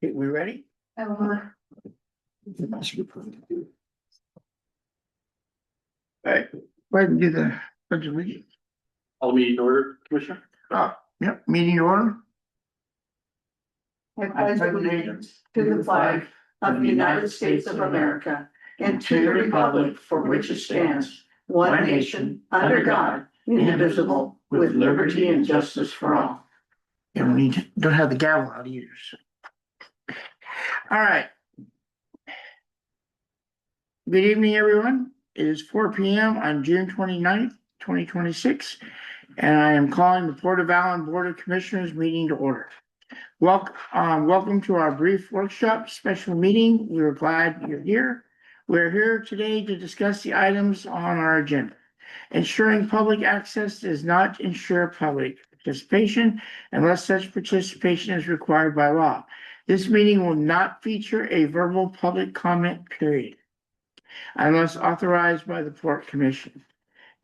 Okay, we ready? Alright, go ahead and do the pledge of allegiance. All meeting order, Commissioner. Yep, meeting order. I pledge allegiance to the flag of the United States of America and to the republic for which it stands, one nation, under God, indivisible, with liberty and justice for all. And we don't have the gavel out either, so. All right. Good evening, everyone. It is 4 p.m. on June 29th, 2026, and I am calling the Port of Allyn Board of Commissioners meeting to order. Welcome to our brief workshop special meeting. We are glad you're here. We're here today to discuss the items on our agenda. Ensuring public access does not ensure public participation unless such participation is required by law. This meeting will not feature a verbal public comment period unless authorized by the Port Commission.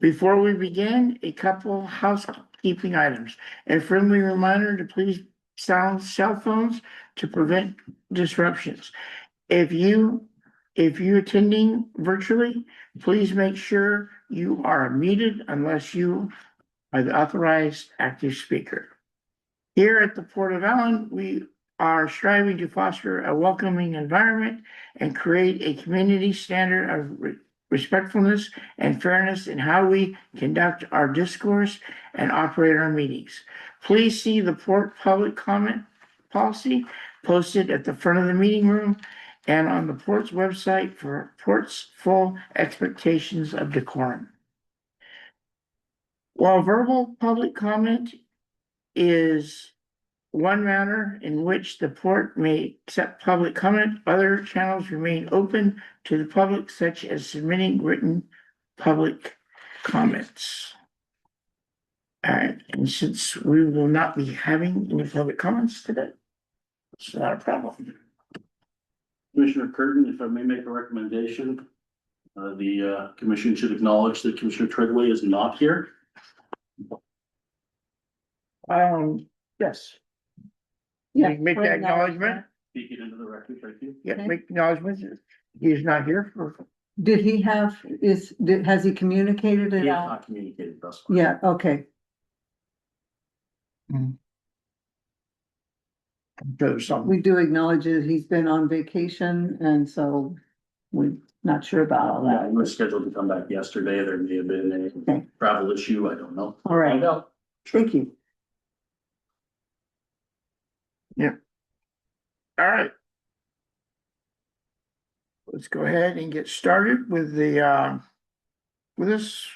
Before we begin, a couple housekeeping items. A friendly reminder to please silence cell phones to prevent disruptions. If you attending virtually, please make sure you are muted unless you are the authorized active speaker. Here at the Port of Allyn, we are striving to foster a welcoming environment and create a community standard of respectfulness and fairness in how we conduct our discourse and operate our meetings. Please see the Port public comment policy posted at the front of the meeting room and on the Port's website for Port's full expectations of decorum. While verbal public comment is one manner in which the Port may accept public comment, other channels remain open to the public, such as submitting written public comments. All right, and since we will not be having any public comments today, it's not a problem. Commissioner Curtin, if I may make a recommendation, the commission should acknowledge that Commissioner Treadway is not here. Yes. Yeah, Make that acknowledgement. Speak it into the record, thank you. Yeah, Okay. make acknowledgement. He's not here for. Did he have, has he communicated He it has out? not communicated thus far. Yeah, okay. There's something. We do acknowledge that he's been on vacation and so we're not sure about all Yeah, he that. was scheduled to come back yesterday. There may have been Okay. a travel issue. I don't know. All right, Find out. thank you. All right. Let's go ahead and get started with with this.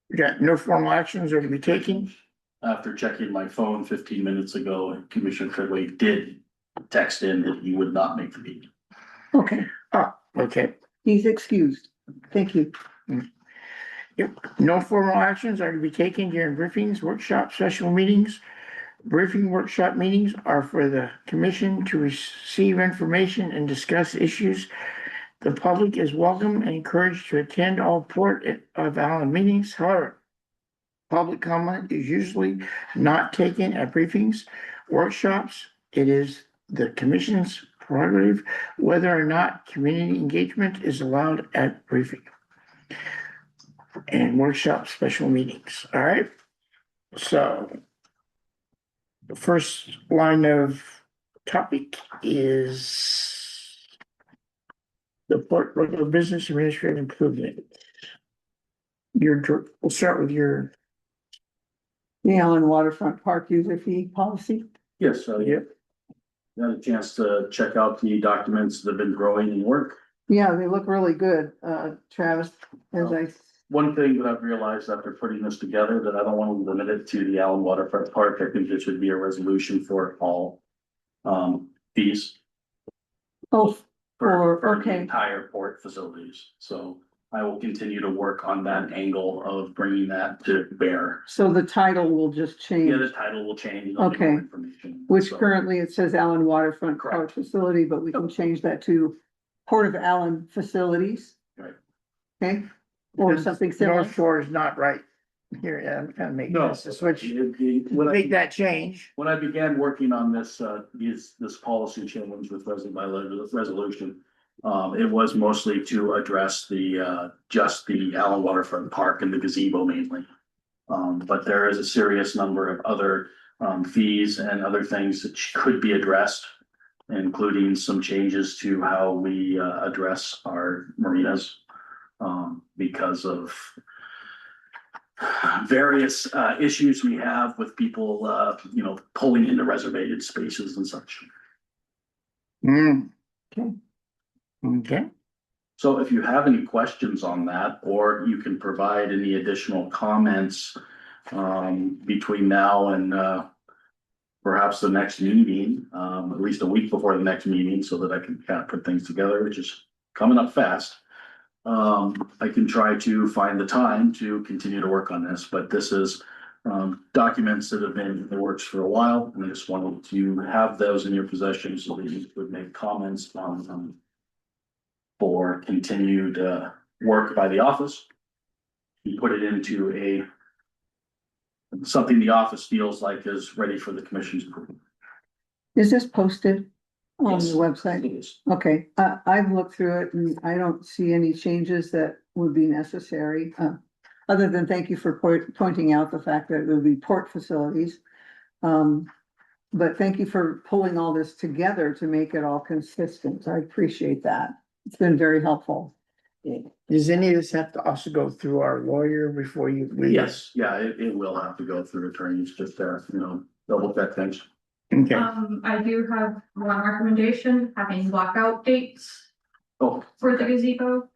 We got no formal actions are to be taken. After checking my phone 15 minutes ago, Commissioner Treadway did text in that he would not make the meeting. Okay, Okay. he's excused. Thank you. Yep, no formal actions are to be taken during briefings, workshops, special meetings. Briefing workshop meetings are for the commission to receive information and discuss issues. The public is welcome and encouraged to attend all Port of Allyn meetings. However, public comment is usually not taken at briefings, workshops. It is the commission's prerogative whether or not community engagement is allowed at briefing and workshop special meetings. All right. So the first line of topic is the Port regular business administrative improvement. We'll start with your. The Allen Waterfront Park user fee policy. Yes, so Yep. got a chance to check out the documents that have been growing in work. Yeah, they look really good, Travis, as I, One thing that I've realized after putting this together, that I don't want to limit it to the Allyn Waterfront Park. I think there should be a resolution for all fees oh, for the okay, entire port facilities. So I will continue to work on that angle of bringing that to bear. so the title will just change. Yeah, the title will change. there'll be more Okay. Information. Which So, currently it says Allen Waterfront Park Correct. Facility, but we can change that to Port of Allen Facilities. Right. Okay, or something similar. North Shore is not right. here, yeah, I'm kind of making No. this a switch, When I- make that change. When I began working on this, this policy change with resolution, it was mostly to address just the Allen Waterfront Park and the gazebo mainly. But there is a serious number of other, fees and other things that could be addressed, including some changes to how we, address our marinas, because of various issues we have with people, pulling into reservated spaces and such. Okay. Okay, So if you have any questions on that, or you can provide any additional comments between now and perhaps the next meeting, at least a week before the next meeting, so that I can kind of put things together, which is coming up fast. I can try to find the time to continue to work on this, but this is documents that have been in the works for a while, and I just wanted to have those in your possession so that you could make comments on them for continued work by the office. You put it into something the office feels like is ready for the commission's approval. Is this posted on the Yes. website? It is. Okay, I've looked through it and I don't see any changes that would be necessary. Other than thank you for pointing out the fact that it would be port facilities. But thank you for pulling all this together to make it all consistent. I appreciate that. It's been very helpful. does any of this have to also go through our lawyer before you? Yes, yeah, it will have to go through attorneys, just double check things. Okay, I do have one recommendation, having blackout dates Oh, for the gazebo.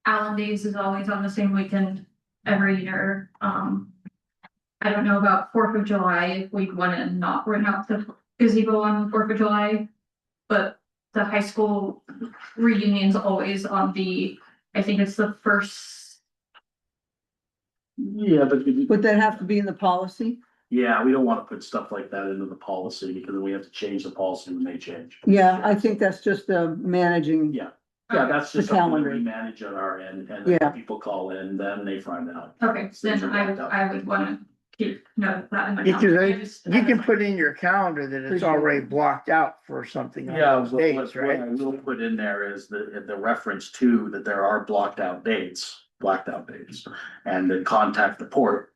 Allen Days is always on the same weekend every year. I don't know about 4th of July, if we'd wanna not rent out the gazebo on 4th of July. But the high school reunion's always on I think it's the first. yeah, but Would that have to be in the policy? yeah, we don't want to put stuff like that into the policy because then we have to change the policy when they change. Yeah, I think that's just managing. Yeah. Yeah, that's just The something that calendar. we manage on our end, and Yeah. then people call in, then they find out. Okay, then I would wanna keep note of that in my calendar. because you can put in your calendar that it's Appreciate already it. blocked out for something on Yeah, those what days, I right? will put in there is the reference to that there are blacked out dates, and then contact the port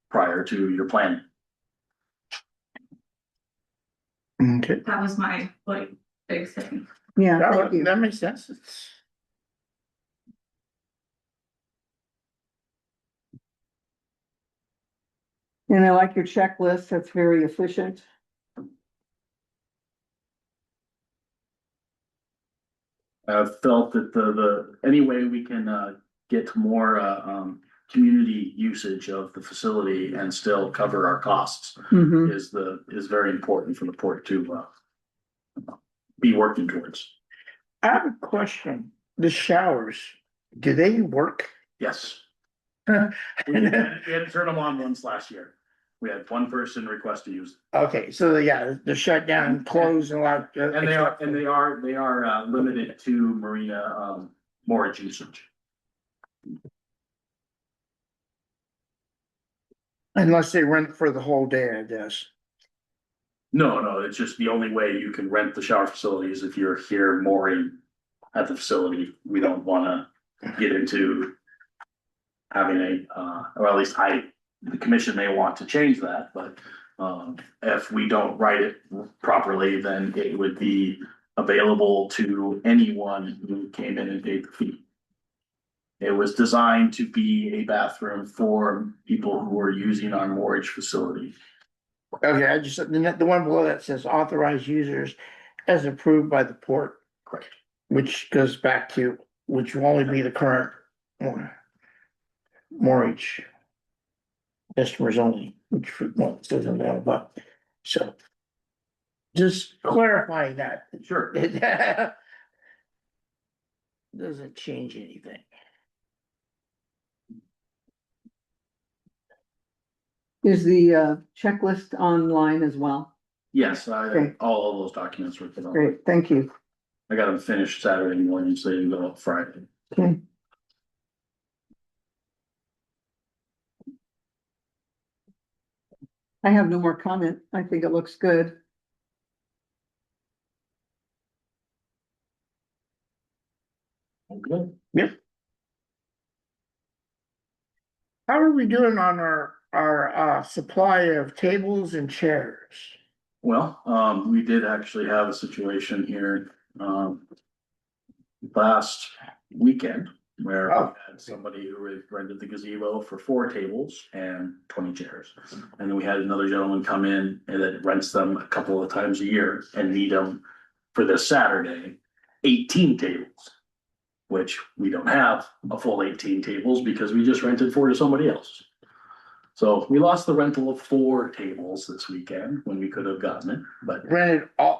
prior to your planning. Okay, That was my big thing. Yeah, thank you. that makes sense. And I like your checklist. That's very efficient. I've felt that any way we can get more community usage of the facility and still cover our costs Mhm. is very important for the port to be working towards. I have a question, the showers, do they work? Yes. We had to turn them on once last year. We had one person request to use. Okay, so yeah, they're shut down, closed and locked. And they are limited to marina moorage usage. Unless they rent for the whole day, I guess. No, it's just the only way you can rent the shower facilities if you're here mooring at the facility. We don't wanna get into having or at least the commission may want to change that, but if we don't write it properly, then it would be available to anyone who came in and paid the fee. It was designed to be a bathroom for people who are using our moorage facility. Okay, the one below that says authorized users as approved by the port. Correct. Which goes back to, which will only be the current mortgage. Customers only, which says in that, but, so. Just clarifying that. Sure. Doesn't change anything. Is the checklist online as well? Yes, Okay. all of those documents were put on. Great, thank you. I got them finished Saturday morning, so they didn't go up Friday. Okay. I have no more comment. I think it looks good. Okay. How are we doing on our supply of tables and chairs? Well, we did actually have a situation here, last weekend where we Oh. had somebody who rented the gazebo for 4 tables and 20 chairs. And then we had another gentleman come in and that rents them a couple of times a year and need them for this Saturday, 18 tables. Which we don't have a full 18 tables because we just rented 4 to somebody else. So we lost the rental of 4 tables this weekend when we could have gotten it, but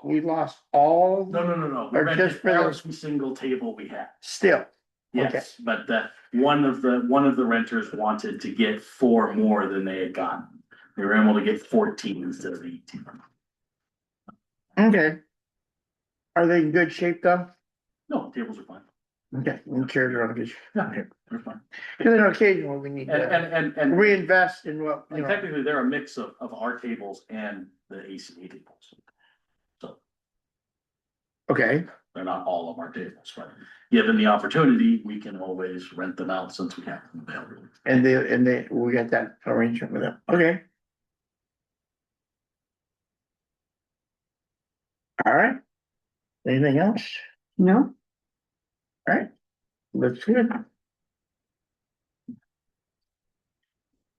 We lost all. no. We Or rented just for the- every single table we had. Still, Yes, but one of the renters wanted to get 4 more than they had gotten. They were able to get 14 instead of 18. okay. Are they in good shape though? No, tables are fine. Okay, and chairs are on good. Yeah, they're fine. Cause then occasionally we need to And reinvest in what, you know, technically, they're a mix of our tables and the ACA tables. So okay, they're not all of our tables, but given the opportunity, we can always rent them out since we have them available. and we got that arrangement with them, okay. All right. Anything else? No? All right, looks good.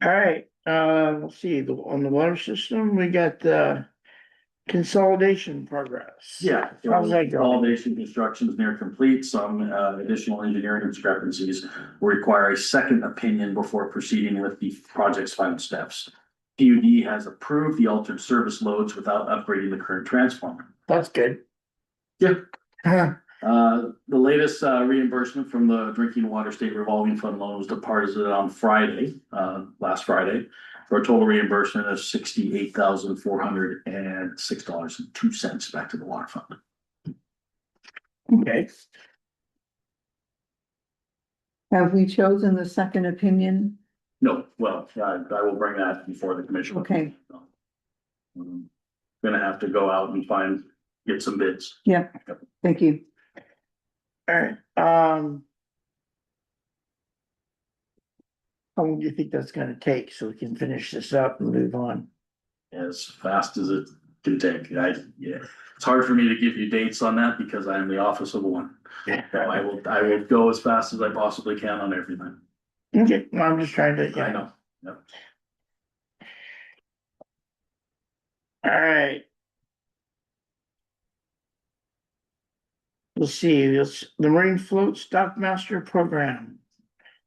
All right, let's see, on the water system, we got the consolidation progress. Yeah. How's that going? Consolidation construction is near complete. Some additional engineering discrepancies require a second opinion before proceeding with the project's final steps. PUD has approved the altered service loads without upgrading the current transformer. That's good. Yeah. Huh, The latest reimbursement from the Drinking Water State Revolving Fund loan was deposited on Friday, last Friday, for a total reimbursement of $68,406.02 back to the water fund. okay, Have we chosen the second opinion? No, well, I will bring that before the commission. Okay. Gonna have to go out and get some bids. Yeah, thank you. all right, how long do you think that's gonna take so we can finish this up and move on? As fast as it can take. It's hard for me to give you dates on that because I am the office of one. Yeah. So I will go as fast as I possibly can on everything. Okay, well, I'm just trying to, I yeah, know. Yep. all right. Let's see, this, the Marine Float Stock Master Program.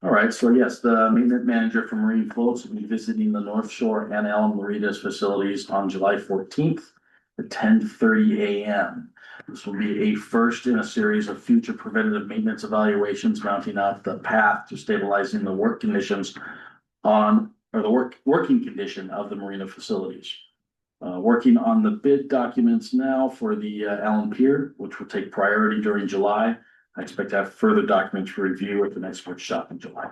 All right, so yes, the maintenance manager for Marine Floats will be visiting the North Shore and Allyn Marinas facilities on July 14th at 10:30 a.m. This will be a first in a series of future preventative maintenance evaluations mounting out the path to stabilizing the work conditions working condition of the marina facilities. Working on the bid documents now for the Allyn Pier, which will take priority during July. I expect to have further documents for review at the next workshop in July.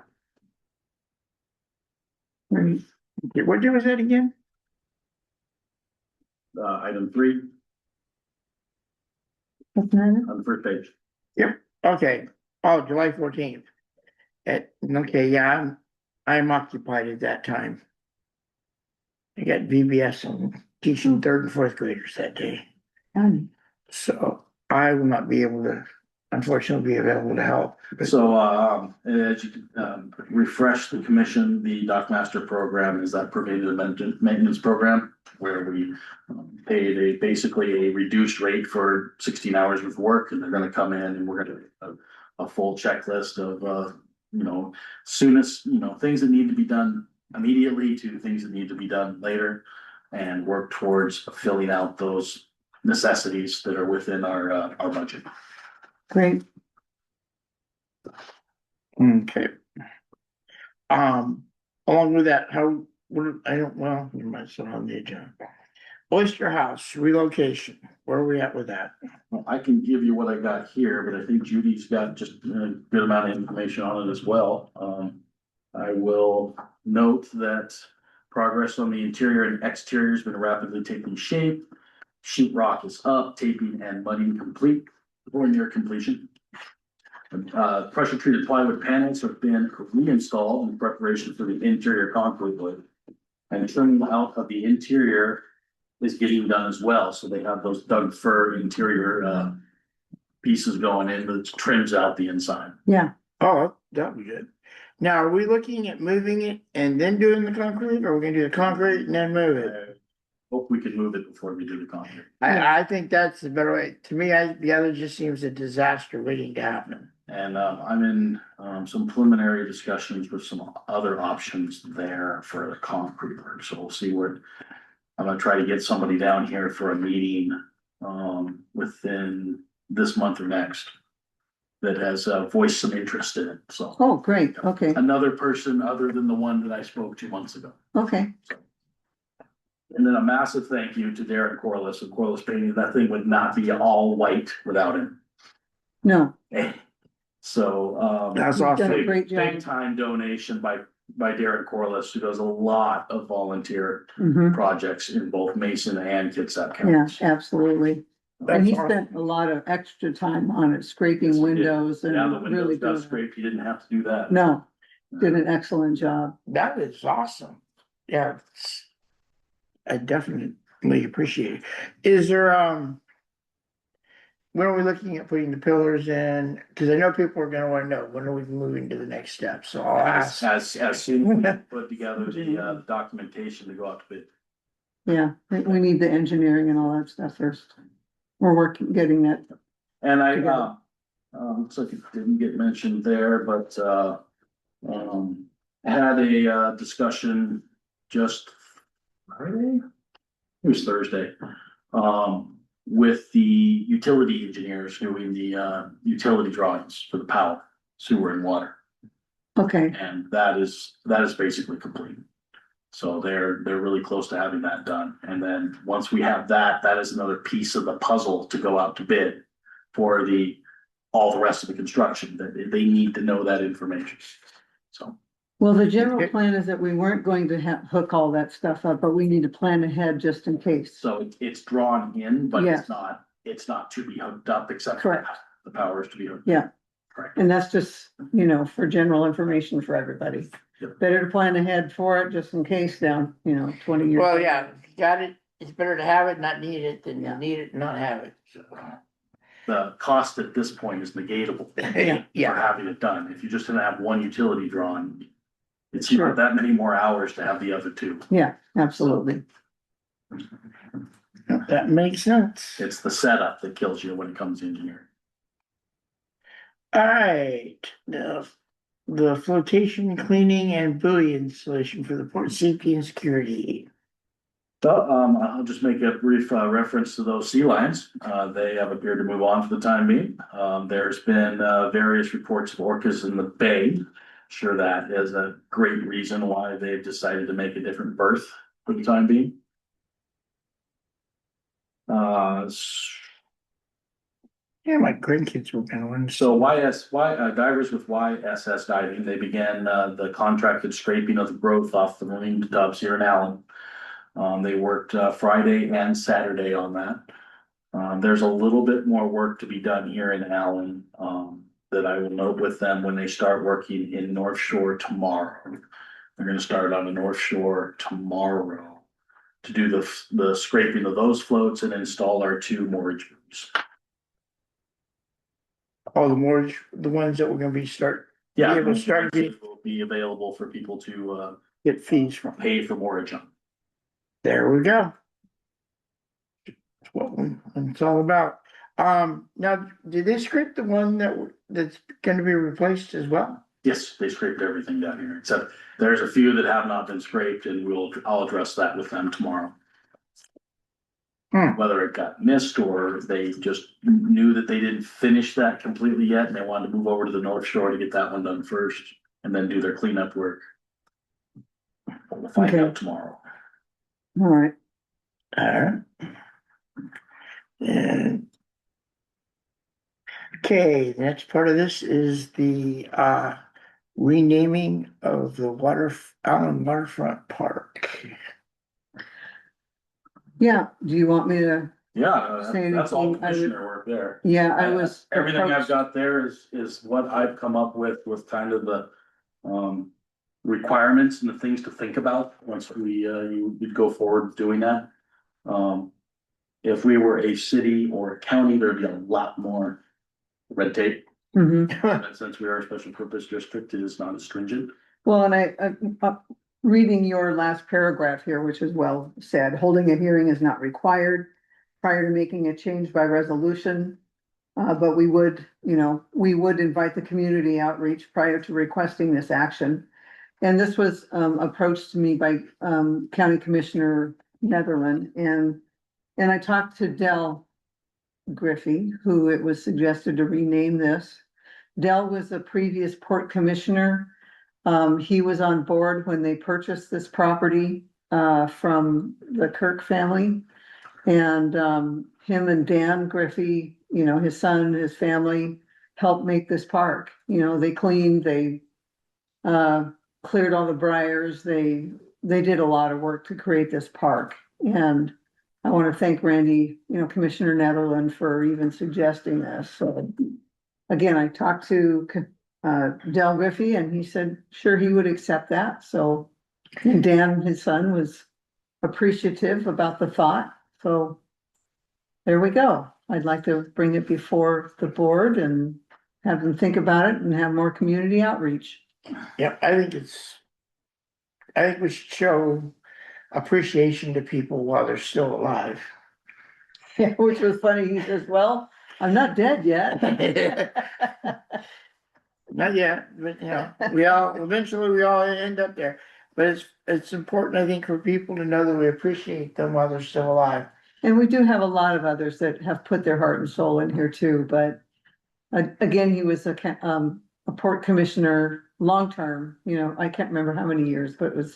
Right. Okay, what day was that again? Item 3 What's that? on the first page. Okay, oh, July 14th. Okay, yeah, I'm occupied at that time. I got VBS and teaching 3rd and 4th graders that day, so I will not be able to, unfortunately, be available to help. But So, as you can, refresh the commission, the Dock Master program is that preventative maintenance program where we pay basically a reduced rate for 16 hours of work, and they're gonna come in and we're gonna do a full checklist of, soonest, things that need to be done immediately to things that need to be done later, and work towards filling out those necessities that are within our budget. Great. Okay. Along with that, well, never mind, it's not on the agenda. Oyster House relocation, where are we at with that? Well, I can give you what I got here, but I think Judy's got just a good amount of information on it as well. I will note that Progress on the interior and exterior has been rapidly taking shape. Sheet rock is up, taping and mudding complete or near completion. Pressure treated plywood panels have been reinstalled in preparation for the interior concrete wood. And trimming out of the interior is getting done as well, so they have those Doug fir interior pieces going in, that trims out the inside. Yeah, Oh, that'd be good. Now, are we looking at moving it and then doing the concrete, or we're gonna do the concrete and then move it? Hope we can move it before we do the concrete. I think that's the better way. To me, the other just seems a disaster waiting to happen. And I'm in some preliminary discussions with some other options there for the concrete work, so we'll see where. I'm gonna try to get somebody down here for a meeting within this month or next. That has voiced some interest in it, so. oh, great, okay, Another person other than the one that I spoke 2 months ago. okay, And then a massive thank you to Derek Corliss of Corliss Painting. That thing would not be all white without him. no, So, That's you've done a awesome. great big job. time donation by Derek Corliss, who does a lot of volunteer Mhm. projects in both Mason and Kitsap Yeah, counties. absolutely. And That's he awesome. spent a lot of extra time on it, Yes, scraping he did. windows and Yeah, the really windows got doing. scraped. He didn't have to do that. No, did an excellent job. That is awesome. Yeah, I definitely appreciate it. Is there, when are we looking at putting the pillars in? Cause I know people are gonna wanna know, when are we moving to the next step? So I'll ask. As soon as we put together the documentation to go out to bid. Yeah, we need the engineering and all that stuff first. We're working, getting that. And I, Together. looks like it didn't get mentioned there, but, had a, discussion just Friday? It was Thursday, with the utility engineers doing the, utility drawings for the power, sewer and water. Okay, And that is basically complete. So they're really close to having that done. And then once we have that, that is another piece of the puzzle to go out to bid for all the rest of the construction, that they need to know that information. So, well, the general Okay. plan is that we weren't going to hook all that stuff up, but we need to plan ahead just in case. so it's drawn in, but Yes. it's not to be hooked up except for Correct. the power is to be hooked. Yeah. Correct. And that's just, for general information for everybody. Yep. Better to plan ahead for it just in case down, 20 years. Well, yeah, if you got it, it's better to have it, not need it, than Yeah. to need it, and not have it. So, The cost at this point is negatable. Yeah. For having it done. If you're just gonna have one utility drawn, it's Sure. not that many more hours to have the other two. Yeah, absolutely. That makes sense. It's the setup that kills you when it comes to engineering. Alright, the flotation cleaning and buoy installation for the port safety and security. So, I'll just make a brief, reference to those sea lions. They have appeared to move on for the time being. There's been, various reports of orcas in the bay. Sure, that is a great reason why they've decided to make a different berth for the time being. Yeah, my grandkids were going. So divers with YSS diving, they began, the contracted scraping of the growth off the marine tubs here in Allyn. They worked, Friday and Saturday on that. There's a little bit more work to be done here in Allyn, that I will note with them when they start working in North Shore tomorrow. They're gonna start on the North Shore tomorrow to do the scraping of those floats and install our 2 moorage buoys. All the mortgage, the ones that we're gonna be Yeah, able to start to will be available for people to, get fees from. pay for moorage on. There we go. That's what it's all about. Now, did they scrape the one that's gonna be replaced as well? Yes, they scraped everything down here, except there's a few that have not been scraped and I'll address that with them tomorrow. Whether it got missed or they just knew that they didn't finish that completely yet and they wanted to move over to the North Shore to get that one done first and then do their cleanup work. We'll find Okay. out tomorrow. All right. Alright. And. Okay, the next part of this is the renaming of the Allyn Waterfront Park. Yeah, do you want me to? Yeah, Say that's all anything, I would- commissioner work there. Yeah, I was. Everything I've approached- got there is what I've come up with kind of the, requirements and the things to think about once you'd go forward with doing that. If we were a city or a county, there'd be a lot more red tape. Mhm. But since we are a special purpose district, it is not as stringent. Well, and reading your last paragraph here, which is well said, holding a hearing is not required prior to making a change by resolution. But we would, we would invite the community outreach prior to requesting this action. And this was, approached to me by, County Commissioner Netherland, and I talked to Dell Griffey, who it was suggested to rename this. Dell was a previous port commissioner. He was on board when they purchased this property from the Kirk family. And him and Dan Griffey, his son, his family helped make this park. They cleaned, they cleared all the briars. They did a lot of work to create this park. And I want to thank Randy, Commissioner Netherland, for even suggesting this. So again, I talked to Del Griffey, and he said, sure, he would accept that. So and Dan, his son, was appreciative about the thought. So there we go. I'd like to bring it before the board and have them think about it and have more community outreach. Yeah, I think we should show appreciation to people while they're still alive. Yeah, which was funny. He says, well, I'm not dead yet. Not yet, but eventually we all end up there. But it's important, I think, for people to know that we appreciate them while they're still alive. And we do have a lot of others that have put their heart and soul in here too, but again, he was a port commissioner, long-term, I can't remember how many years, but it was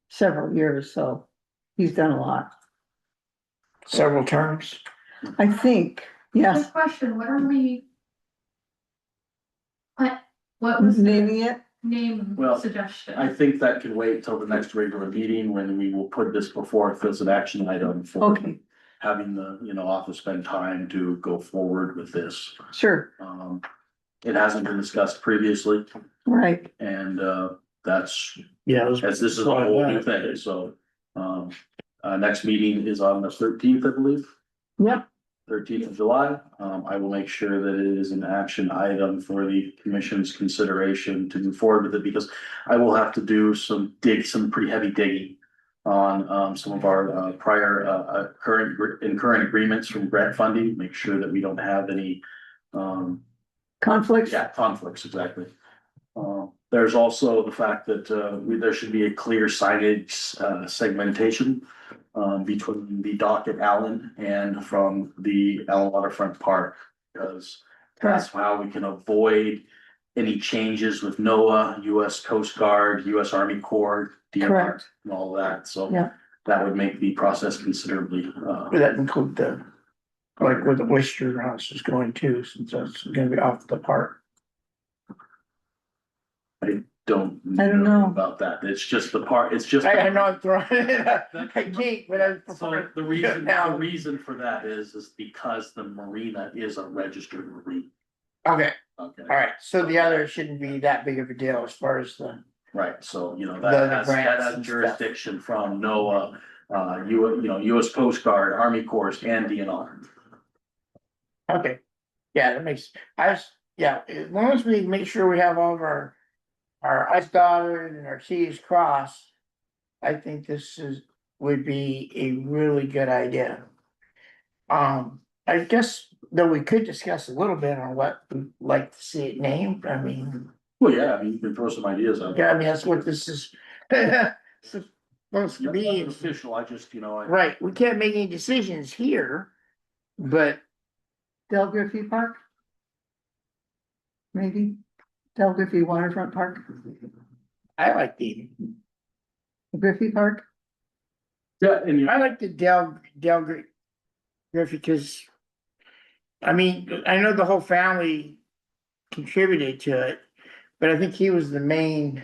several years, so he's done a lot. Several terms. I think, yes, Good question, what are we? What was the naming it, name Well, suggestion? I think that can wait till the next regular meeting when we will put this before as an action item for okay, having the, office spend time to go forward with this. sure, It hasn't been discussed previously right, and, that's, Yeah. as this is a whole new thing, so, next meeting is on the 13th, I believe. yep, 13th of July. I will make sure that it is an action item for the commission's consideration to move forward with it, because I will have to do some pretty heavy digging on, some of our, prior, current agreements from grant funding, make sure that we don't have any, conflicts, conflicts, exactly. There's also the fact that, there should be a clear signage, segmentation between the dock at Allyn and from the Allyn Waterfront Park. Because that's how we can avoid any changes with NOAA, US Coast Guard, US Army Corps, DNR, Correct. and all that, so. Yeah. That would make the process considerably, Would that include like where the oyster house is going to, since that's gonna be off the park? I don't know. about that, it's just the part, it's just. I know I'm throwing it out. I can't, but I So prefer. the reason for that is because the marina is a registered marina. Okay, Okay, all right, so the other shouldn't be that big of a deal as far as the, right, so The that has grants and stuff. jurisdiction from NOAA, US Coast Guard, Army Corps and DNR. okay. Yeah, that makes, as long as we make sure we have all of our I's dotted and our T's crossed, I think would be a really good idea. I guess that we could discuss a little bit on what we'd like to see it named. I mean, Well, yeah, I mean, you can throw some ideas out. yeah, I mean, that's what this is supposed to be. Nothing official, I just, Right, we can't make any decisions here, but Del Griffey Park. Maybe, Del Griffey Waterfront Park, I like the Griffey Park, Yeah, and I like the Griffey, because. I mean, I know the whole family contributed to it, but I think he was the main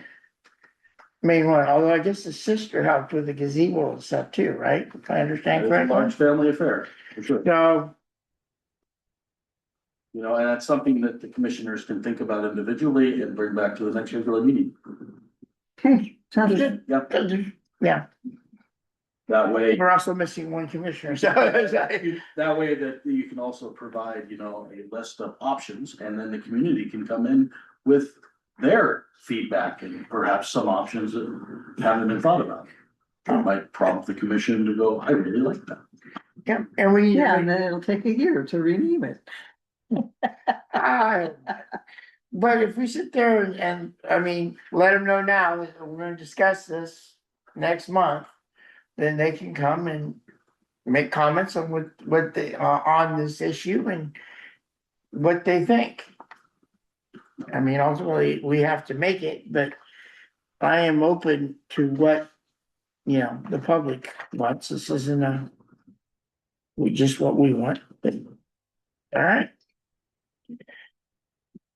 one, although I guess his sister helped with the gazebo and stuff too, right? If I understand It's a large correctly. family affair, for sure. So, You know, and that's something that the commissioners can think about individually and bring back to the next regular meeting. Okay, sounds good. Yep, yeah, that way. we're also missing one commissioner, so. That way that you can also provide, you know, a list of options and then the community can come in with their feedback and perhaps some options that haven't been thought about. It might prompt the commission to go, I really like that. Yeah, and we. Yeah, and then it'll take a year to rename it. But if we sit there and, I mean, let them know now that we're gonna discuss this next month, then they can come and make comments on what they, on this issue and what they think. I mean, ultimately, we have to make it, but I am open to what, you know, the public wants. This isn't just what we want, but, all right.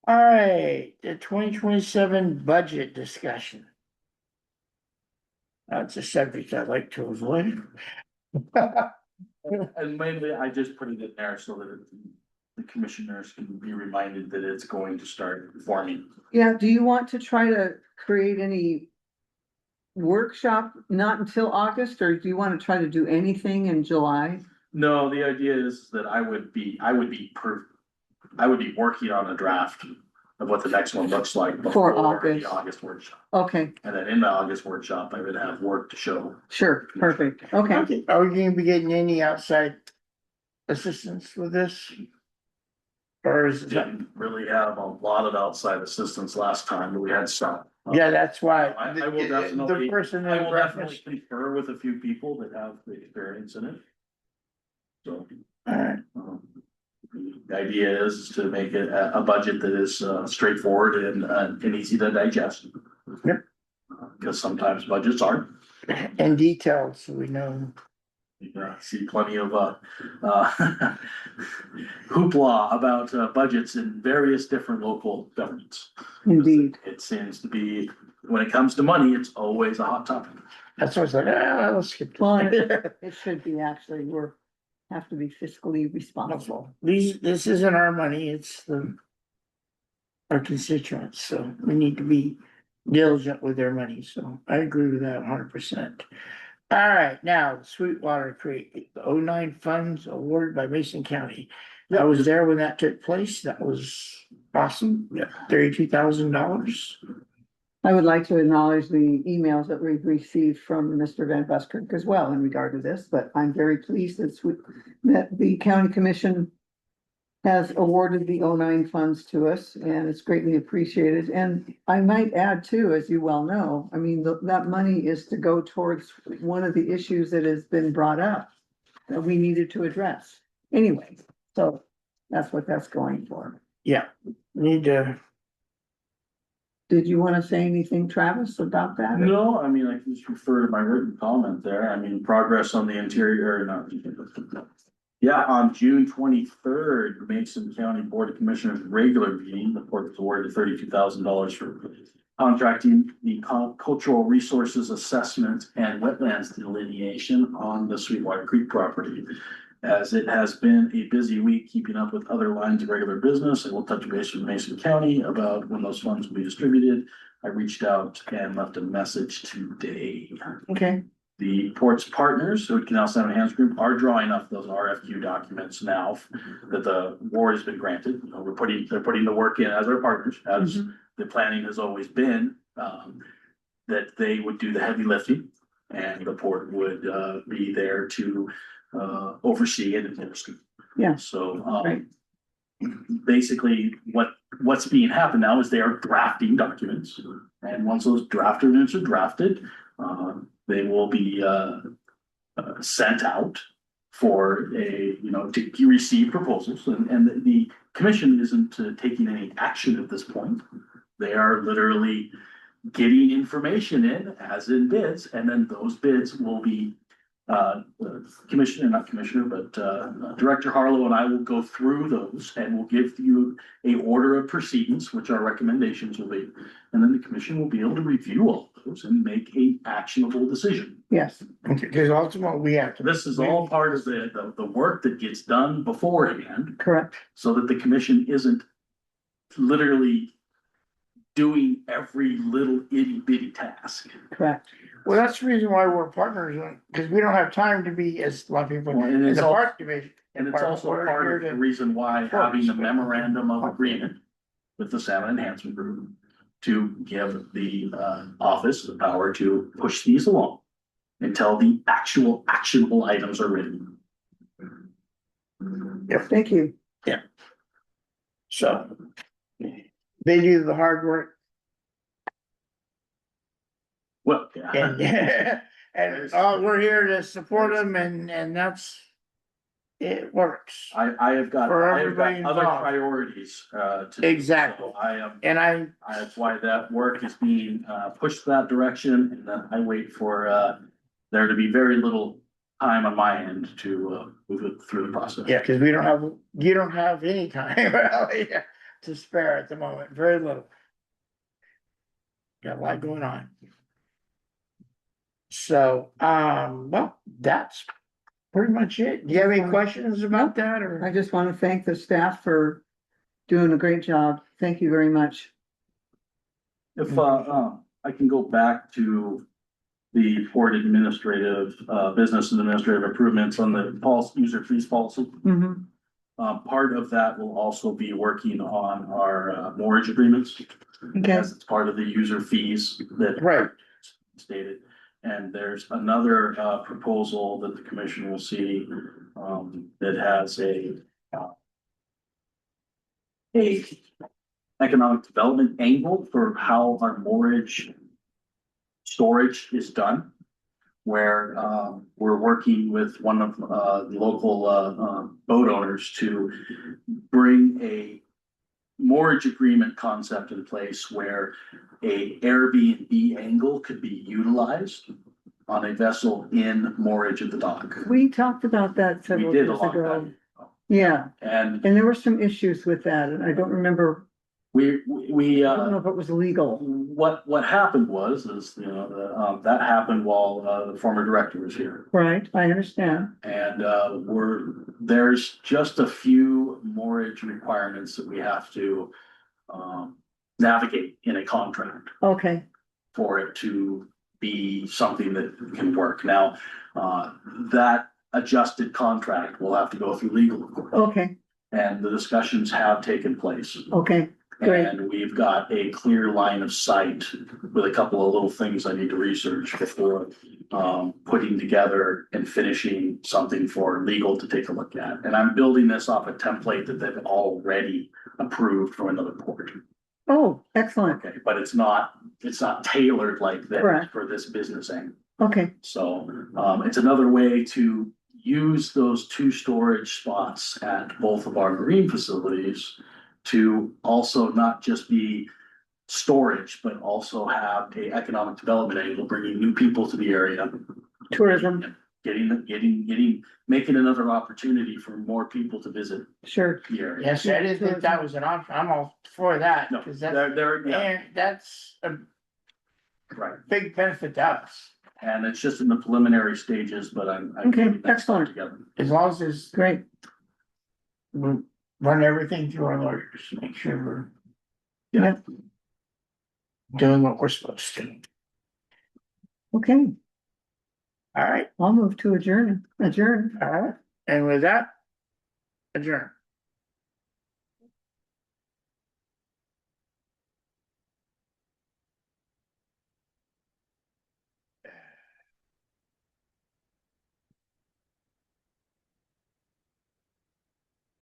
All right, the 2027 budget discussion. That's a subject I like to avoid. And mainly I just put it in there so that the commissioners can be reminded that it's going to start forming. Yeah, do you want to try to create any workshop, not until August, or do you want to try to do anything in July? No, the idea is that I would be working on a draft of what the next one looks like before August. the August workshop. Okay, And then in the August workshop, I would have work to show. sure, perfect, okay. Okay, are we gonna be getting any outside assistance with this? Or is it? Didn't really have a lot of outside assistance last time, but we had some. Yeah, that's why. I will The definitely, person I in will definitely reference. confer with a few people that have the experience in it. So, Alright, the idea is to make it a budget that is straightforward and easy to digest. Yep. Because sometimes budgets aren't. and detailed, so we know. You see plenty of hoopla about budgets in various different local governments. Indeed. It seems to be, when it comes to money, it's always a hot topic. That's why I was like, let's skip. Well, this. it should be actually, have to be fiscally responsible. This isn't our money, it's our constituents, so we need to be diligent with their money, so I agree with that 100%. All right, now Sweetwater Creek, the 09 funds awarded by Mason County. I was there when that took place. That was awesome. Yeah, $32,000. I would like to acknowledge the emails that we've received from Mr. Van Buskirk as well in regard to this, but I'm very pleased that the county commission has awarded the 09 funds to us, and it's greatly appreciated. And I might add too, as you well know, I mean, that money is to go towards one of the issues that has been brought up that we needed to address. Anyway, so that's what that's going for. Yeah, need to. Did you want to say anything, Travis, about that? No, I mean, I can just refer to my written comment there. I mean, progress on the interior, not. Yeah, on June 23rd, Mason County Board of Commissioners regular meeting, the board was awarded $32,000 for contracting the cultural resources assessment and wetlands delineation on the Sweetwater Creek property. As it has been a busy week keeping up with other lines of regular business, I will touch base with Mason County about when those funds will be distributed. I reached out and left a message today. Okay, The port's partners, Hood Canal Salmon Hands Group, are drawing up those RFQ documents now that the award has been granted. You know, they're putting the work in as our partners, as the planning has always been, that they would do the heavy lifting and the port would be there to oversee and administer. Yeah. So right. basically what's being happened now is they are drafting documents. And once those draft documents are drafted, they will be sent out for to receive proposals, and the commission isn't taking any action at this point. They are literally getting information in as in bids, and then those bids will be Director Harlow and I will go through those and we'll give you a order of proceedings, which our recommendations will be. And then the commission will be able to review all those and make a actionable decision. Yes, Because ultimately we have to. This is all part of the work that gets done beforehand, correct. so that the commission isn't literally doing every little itty bitty task. Correct. Well, that's the reason why we're partners, because we don't have time to be as a lot of people Well, and in it's the all- park division. And it's also We're part here of the to- reason why having the memorandum of agreement with the Salmon Enhancement Group to give the office the power to push these along until the actual actionable items are written. Thank you. So they do the hard work Well, and, and we're here to support them and that's, it works. I have got For other everybody involved. priorities to do. Exactly. So I am, And that's why that work is being pushed that direction, and then I wait for there to be very little time on my end to move it through the process. yeah, because you don't have any time really to spare at the moment, very little. Got a lot going on. So, well, that's pretty much it. Do you have any questions about that I or? just want to thank the staff for doing a great job. Thank you very much. If I can go back to the port administrative, business and administrative improvements on the policy, user fees policy. Mhm. Part of that will also be working on our mortgage agreements. Okay, As it's part of the user fees that. Right. Stated. And there's another proposal that the commission will see that has a economic development angle for how our mortgage storage is done. Where we're working with one of the local boat owners to bring a mortgage agreement concept in place where a Airbnb angle could be utilized on a vessel in moorage of the dock. we talked about that We several did a years lot ago. of that. Yeah, And and there were some issues with that, and I don't remember, we I don't know if it was legal. what happened was, that happened while the former director was here. Right, I understand. And there's just a few mortgage requirements that we have to navigate in a contract Okay, for it to be something that can work. Now, that adjusted contract will have to go through legal, of course, okay, and the discussions have taken place. okay, great. And we've got a clear line of sight with a couple of little things I need to research before putting together and finishing something for legal to take a look at. And I'm building this off a template that they've already approved from another port. Oh, excellent. Okay, but it's not tailored like that Correct. for this business angle. Okay, So it's another way to use those two storage spots at both of our marine facilities to also not just be storage, but also have a economic development angle, bringing new people to the area. tourism, Making another opportunity for more people to visit sure. the area. Yes, I didn't think that was an option. I'm all for that. No, 'Cause that's, yeah, and that's a right. big benefit to us. And it's just in the preliminary stages, but I'm. Okay, putting that stuff excellent. Together. As long as it's, Great, we run everything through our lawyers, make sure we're yeah, doing what we're supposed to. okay, All right, I'll move to adjourn. all right. And with that, adjourn.